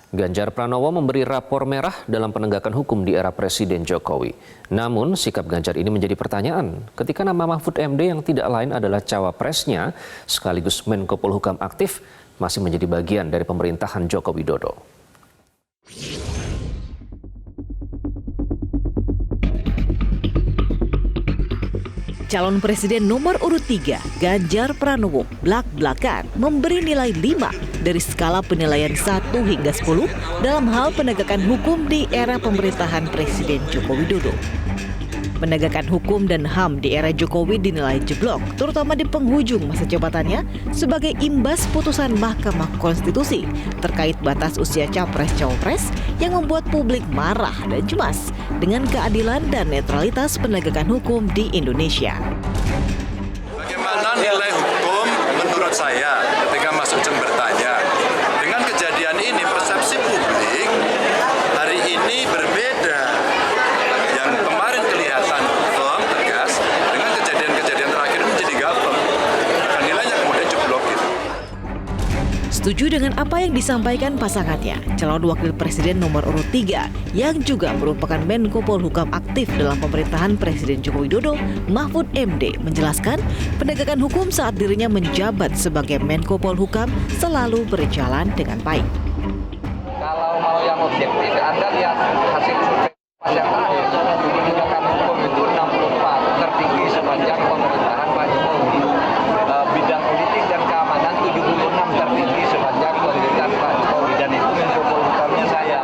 Ganjar Pranowo memberi rapor merah dalam penegakan hukum di era Presiden Jokowi. Namun, sikap Ganjar ini menjadi pertanyaan ketika nama Mahfud MD yang tidak lain adalah cawapresnya sekaligus Menko Polhukam aktif masih menjadi bagian dari pemerintahan Joko Widodo. Calon Presiden nomor urut 3, Ganjar Pranowo, blak-blakan memberi nilai 5 dari skala penilaian 1 hingga 10 dalam hal penegakan hukum di era pemerintahan Presiden Joko Widodo. Penegakan hukum dan HAM di era Jokowi dinilai jeblok, terutama di penghujung masa jabatannya sebagai imbas putusan Mahkamah Konstitusi terkait batas usia capres-cawapres yang membuat publik marah dan cemas dengan keadilan dan netralitas penegakan hukum di Indonesia. Bagaimana nilai hukum menurut saya ketika Mas Ujang bertanya, dengan kejadian ini persepsi publik hari ini berbeda. Yang kemarin kelihatan firm, tegas, dengan kejadian-kejadian terakhir menjadi gapem. Dan nilainya kemudian jeblok gitu. Setuju dengan apa yang disampaikan pasangannya, calon wakil presiden nomor urut 3 yang juga merupakan Menko Polhukam aktif dalam pemerintahan Presiden Joko Widodo, Mahfud MD menjelaskan penegakan hukum saat dirinya menjabat sebagai Menko Polhukam selalu berjalan dengan baik. Kalau mau yang objektif, Anda lihat hasil survei yang terakhir, penegakan hukum itu 64, tertinggi sepanjang pemerintahan Pak Jokowi. Bidang politik dan keamanan 76, tertinggi sepanjang pemerintahan Pak Jokowi, dan itu Menko Polhukamnya saya.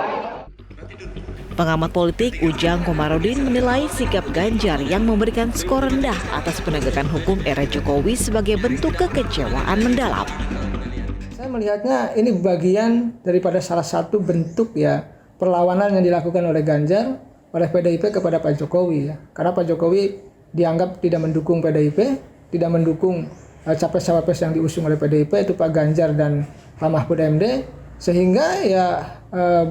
Pengamat politik Ujang Komarudin menilai sikap Ganjar yang memberikan skor rendah atas penegakan hukum era Jokowi sebagai bentuk kekecewaan mendalam. Saya melihatnya ini bagian daripada salah satu bentuk perlawanan yang dilakukan oleh Ganjar, oleh PDIP kepada Pak Jokowi ya. Karena Pak Jokowi dianggap tidak mendukung PDIP, tidak mendukung capres-cawapres yang diusung oleh PDIP, itu Pak Ganjar dan Pak Mahfud MD, sehingga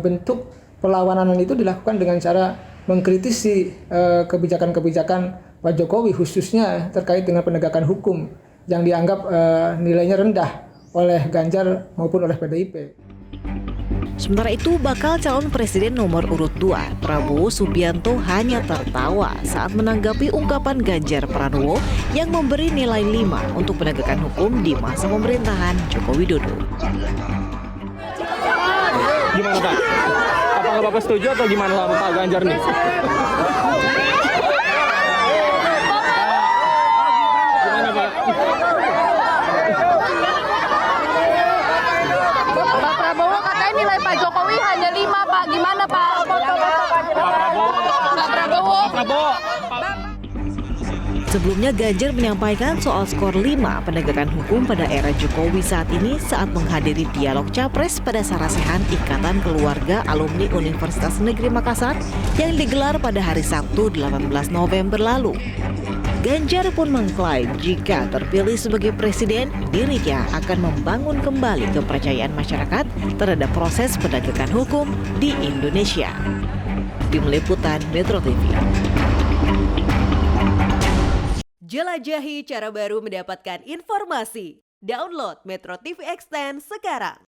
bentuk perlawanan itu dilakukan dengan cara mengkritisi kebijakan-kebijakan Pak Jokowi, khususnya terkait dengan penegakan hukum yang dianggap nilainya rendah oleh Ganjar maupun oleh PDIP. Sementara itu, bakal calon presiden nomor urut 2, Prabowo Subianto hanya tertawa saat menanggapi ungkapan Ganjar Pranowo yang memberi nilai 5 untuk penegakan hukum di masa pemerintahan Joko Widodo. Gimana Pak? Apakah Bapak setuju atau gimana sama Pak Ganjar nih? Gimana Pak? Pak Prabowo katanya nilai Pak Jokowi hanya 5, Pak. Gimana, Pak? Pak Prabowo. Sebelumnya Ganjar menyampaikan soal skor 5 penegakan hukum pada era Jokowi saat ini saat menghadiri dialog Capres pada sarasehan Ikatan Keluarga Alumni Universitas Negeri Makassar yang digelar pada hari Sabtu 18 November lalu. Ganjar pun mengklaim jika terpilih sebagai presiden, dirinya akan membangun kembali kepercayaan masyarakat terhadap proses penegakan hukum di Indonesia. Tim Liputan Metro TV. Jelajahi cara baru mendapatkan informasi. Download Metro TV Extend sekarang.